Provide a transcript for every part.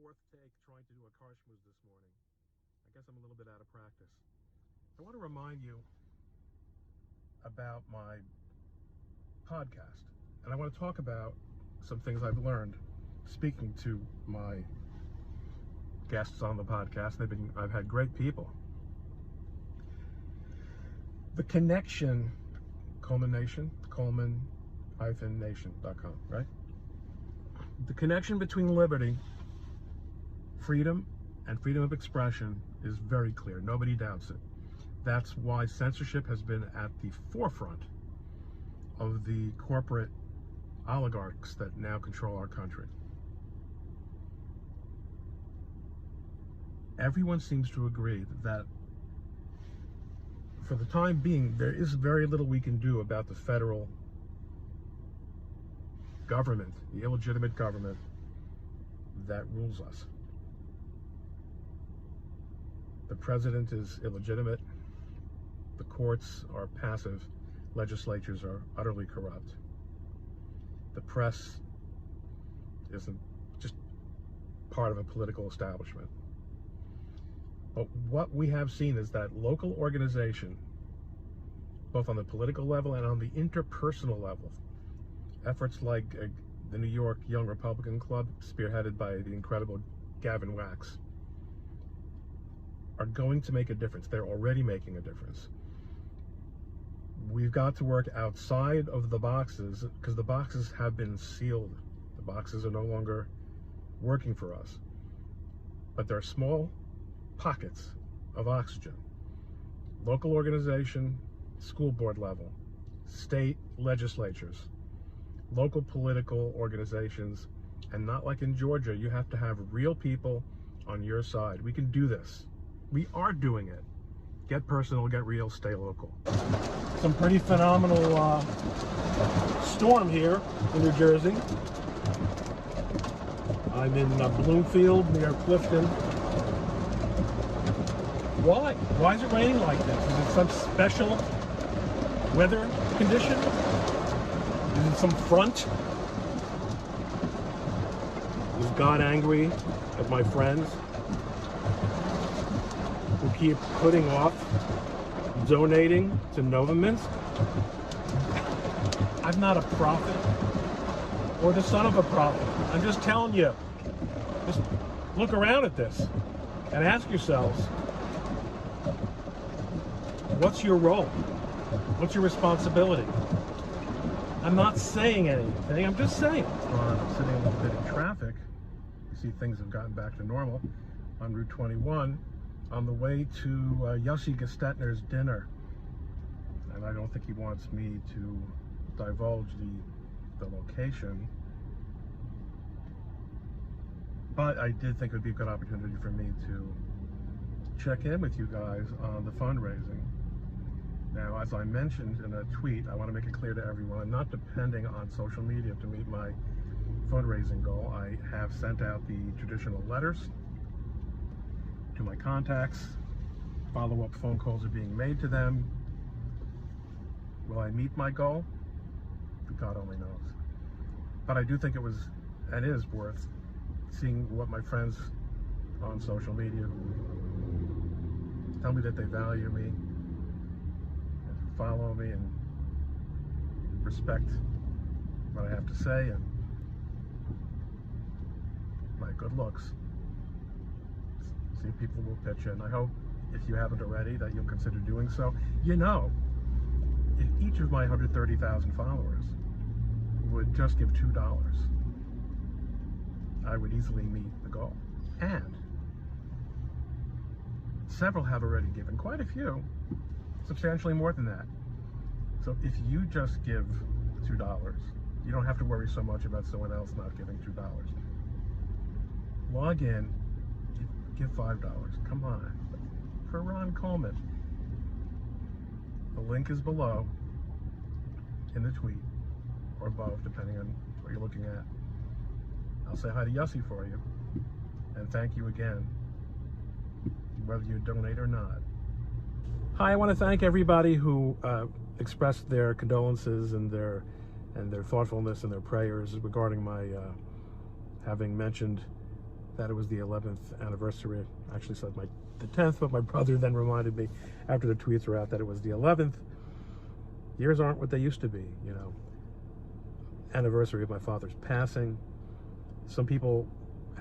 fourth take trying to do a car schmooze this morning. I guess I'm a little bit out of practice. I want to remind you about my podcast, and I want to talk about some things I've learned speaking to my guests on the podcast. I've had great people. The connection, Coleman Nation, Coleman-nation.com, right? The connection between liberty, freedom, and freedom of expression is very clear. Nobody doubts it. That's why censorship has been at the forefront of the corporate oligarchs that now control our country. Everyone seems to agree that for the time being, there is very little we can do about the federal government, the illegitimate government that rules us. The president is illegitimate. The courts are passive. Legislatures are utterly corrupt. The press isn't just part of a political establishment. But what we have seen is that local organization, both on the political level and on the interpersonal level, efforts like the New York Young Republican Club, spearheaded by the incredible Gavin Wax, are going to make a difference. They're already making a difference. We've got to work outside of the boxes because the boxes have been sealed. The boxes are no longer working for us. But there are small pockets of oxygen. Local organization, school board level, state legislatures, local political organizations, and not like in Georgia, you have to have real people on your side. We can do this. We are doing it. Get personal, get real, stay local. Some pretty phenomenal storm here in New Jersey. I'm in Bloomfield near Clifton. Why? Why is it raining like this? Is it some special weather condition? Is it some front? Is God angry at my friends who keep putting off donating to Novominsk? I'm not a prophet or the son of a prophet. I'm just telling you, just look around at this and ask yourselves, what's your role? What's your responsibility? I'm not saying anything, I'm just saying. I'm sitting a little bit in traffic. You see things have gotten back to normal on Route 21 on the way to Yossi Gestetner's dinner. And I don't think he wants me to divulge the location. But I did think it would be a good opportunity for me to check in with you guys on the fundraising. Now, as I mentioned in a tweet, I want to make it clear to everyone, I'm not depending on social media to meet my fundraising goal. I have sent out the traditional letters to my contacts. Follow-up phone calls are being made to them. Will I meet my goal? God only knows. But I do think it was and is worth seeing what my friends on social media tell me that they value me, follow me, and respect what I have to say and my good looks. See, people will pitch in. I hope, if you haven't already, that you'll consider doing so. You know, if each of my 130,000 followers would just give $2, I would easily meet the goal. And several have already given, quite a few, substantially more than that. So if you just give $2, you don't have to worry so much about someone else not giving $2. Log in, give $5. Come on. For Ron Coleman. The link is below in the tweet, or above, depending on what you're looking at. I'll say hi to Yossi for you, and thank you again, whether you donate or not. Hi, I want to thank everybody who expressed their condolences and their thoughtfulness and their prayers regarding my having mentioned that it was the 11th anniversary. I actually said the 10th, but my brother then reminded me after the tweets were out that it was the 11th. Years aren't what they used to be, you know. Anniversary of my father's passing. Some people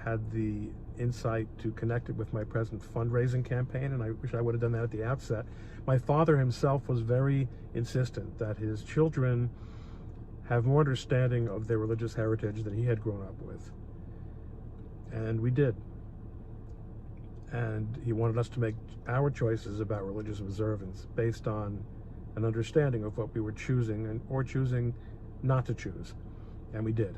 had the insight to connect it with my present fundraising campaign, and I wish I would have done that at the outset. My father himself was very insistent that his children have more understanding of their religious heritage than he had grown up with. And we did. And he wanted us to make our choices about religious observance based on an understanding of what we were choosing or choosing not to choose. And we did.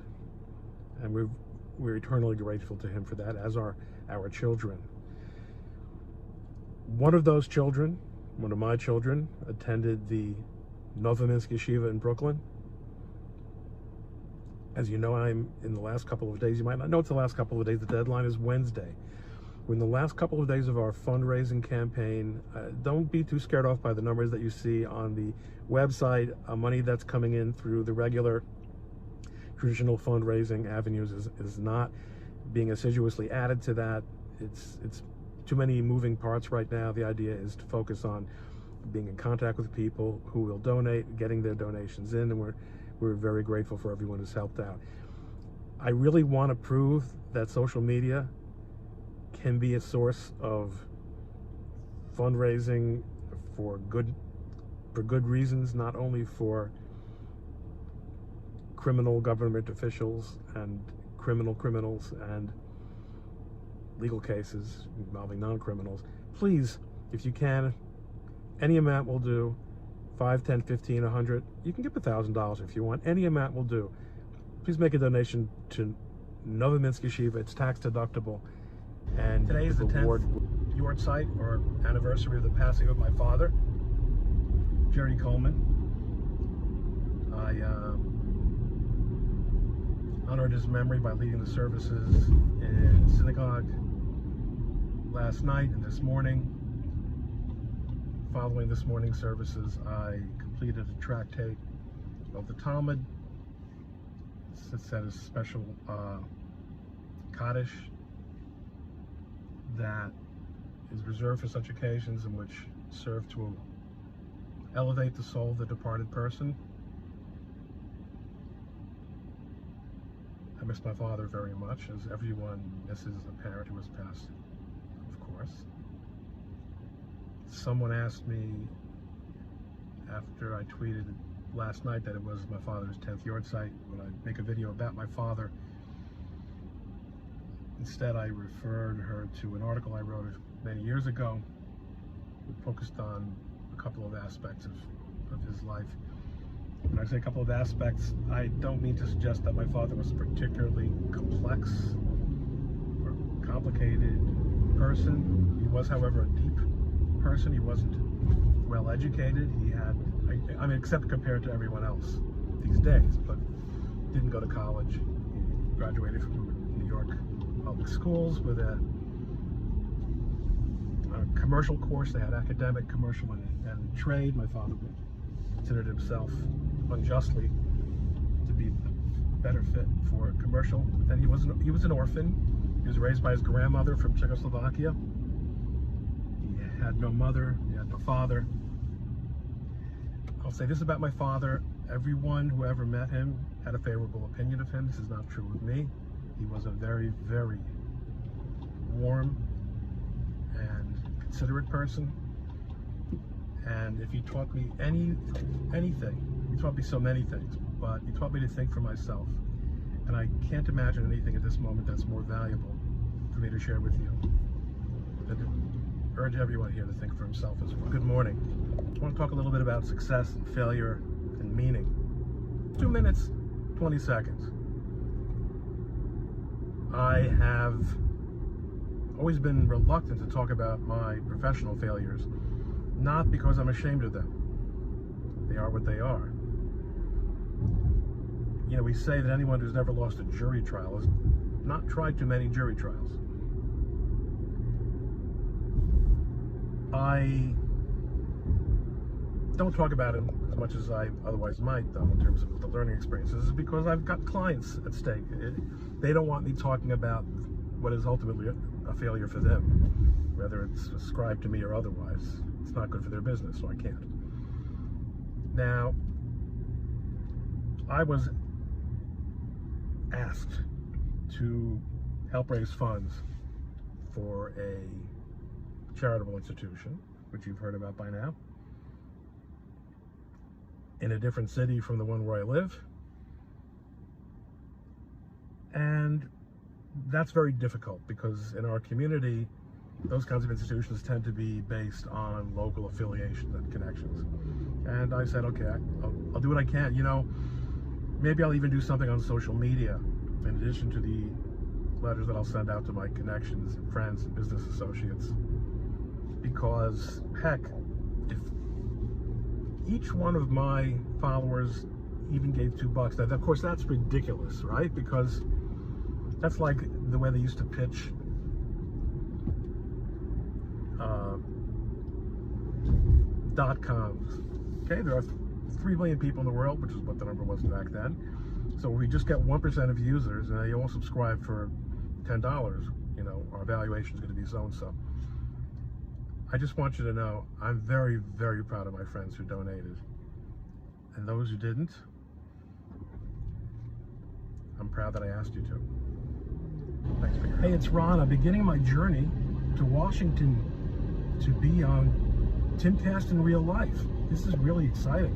And we're eternally grateful to him for that, as are our children. One of those children, one of my children, attended the Novominsk Yeshiva in Brooklyn. As you know, I'm in the last couple of days. You might not know it's the last couple of days. The deadline is Wednesday. We're in the last couple of days of our fundraising campaign. Don't be too scared off by the numbers that you see on the website. Money that's coming in through the regular traditional fundraising avenues is not being assiduously added to that. It's too many moving parts right now. The idea is to focus on being in contact with people who will donate, getting their donations in, and we're very grateful for everyone who's helped out. I really want to prove that social media can be a source of fundraising for good reasons, not only for criminal government officials and criminals and legal cases involving non-criminals. Please, if you can, any amount will do. 5, 10, 15, 100. You can give $1,000 if you want. Any amount will do. Please make a donation to Novominsk Yeshiva. It's tax deductible. And today is the 10th yahrzeit or anniversary of the passing of my father, Jerry Coleman. I honored his memory by leading the services in synagogue last night and this morning. Following this morning's services, I completed a tractate of the Talmud. It's at a special Kaddish that is reserved for such occasions, in which serve to elevate the soul of the departed person. I miss my father very much, as everyone misses a parent who has passed, of course. Someone asked me after I tweeted last night that it was my father's 10th yahrzeit, when I make a video about my father. Instead, I referred her to an article I wrote many years ago. It focused on a couple of aspects of his life. When I say a couple of aspects, I don't mean to suggest that my father was a particularly complex or complicated person. He was, however, a deep person. He wasn't well educated. He had, I mean, except compared to everyone else these days, but didn't go to college. He graduated from New York public schools with a commercial course. They had academic, commercial, and trade. My father considered himself unjustly to be better fit for commercial. But then he was an orphan. He was raised by his grandmother from Czechoslovakia. He had no mother, he had no father. I'll say this about my father: everyone who ever met him had a favorable opinion of him. This is not true of me. He was a very, very warm and considerate person. And if he taught me anything, he taught me so many things, but he taught me to think for myself. And I can't imagine anything at this moment that's more valuable for me to share with you. I urge everyone here to think for himself as well. Good morning. I want to talk a little bit about success and failure and meaning. 2 minutes, 20 seconds. I have always been reluctant to talk about my professional failures, not because I'm ashamed of them. They are what they are. You know, we say that anyone who's never lost a jury trial has not tried too many jury trials. I don't talk about it as much as I otherwise might, though, in terms of the learning experiences, because I've got clients at stake. They don't want me talking about what is ultimately a failure for them, whether it's ascribed to me or otherwise. It's not good for their business, so I can't. Now, I was asked to help raise funds for a charitable institution, which you've heard about by now, in a different city from the one where I live. And that's very difficult because in our community, those kinds of institutions tend to be based on local affiliations and connections. And I said, okay, I'll do what I can. You know, maybe I'll even do something on social media in addition to the letters that I'll send out to my connections and friends and business associates. Because, heck, if each one of my followers even gave $2, now, of course, that's ridiculous, right? Because that's like the way they used to pitch .coms. Okay, there are 3 million people in the world, which is what the number was back then. So we just get 1% of users, and you all subscribe for $10. You know, our valuation is going to be so and so. I just want you to know I'm very, very proud of my friends who donated, and those who didn't, I'm proud that I asked you to. Thanks for your help. Hey, it's Ron. I'm beginning my journey to Washington to be on Timcast in real life. This is really exciting.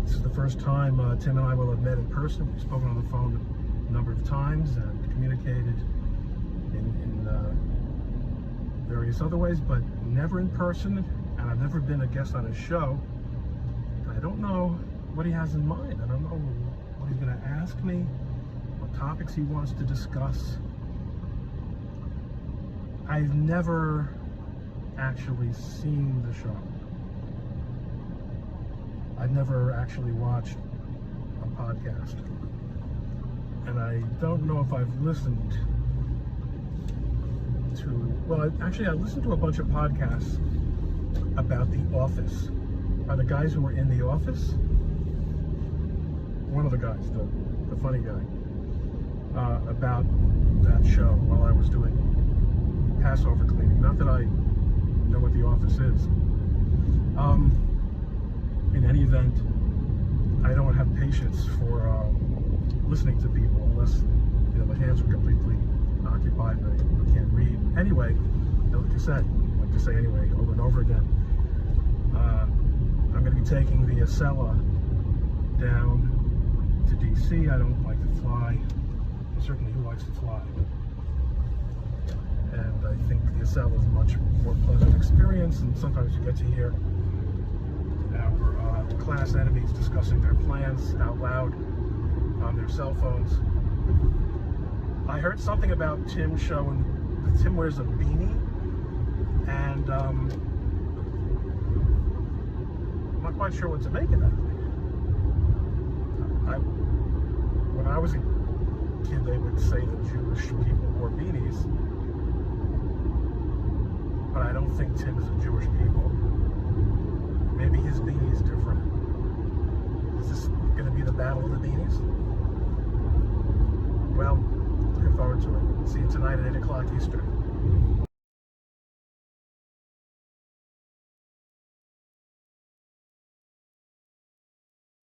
This is the first time Tim and I will have met in person. We've spoken on the phone a number of times and communicated in various other ways, but never in person. And I've never been a guest on his show. I don't know what he has in mind. I don't know what he's going to ask me, what topics he wants to discuss. I've never actually seen the show. I've never actually watched a podcast. And I don't know if I've listened to, well, I listened to a bunch of podcasts about The Office. By the guys who were in The Office. One of the guys, the funny guy, about that show while I was doing Passover cleaning. Not that I know what The Office is. In any event, I don't have patience for listening to people unless, you know, the hands are completely occupied and I can't read. Anyway, like I said, like to say anyway over and over again, I'm going to be taking the Acela down to DC. I don't like to fly. Certainly, who likes to fly? And I think the Acela is a much more pleasant experience, and sometimes you get to hear our class enemies discussing their plans out loud on their cell phones. I heard something about Tim showing that Tim wears a beanie, and I'm not quite sure what to make of that. When I was a kid, they would say that Jewish people wore beanies, but I don't think Tim is a Jewish people. Maybe his beanie is different. Is this going to be the battle of the beanies? Well, looking forward to it. See you tonight at 8 o'clock Eastern.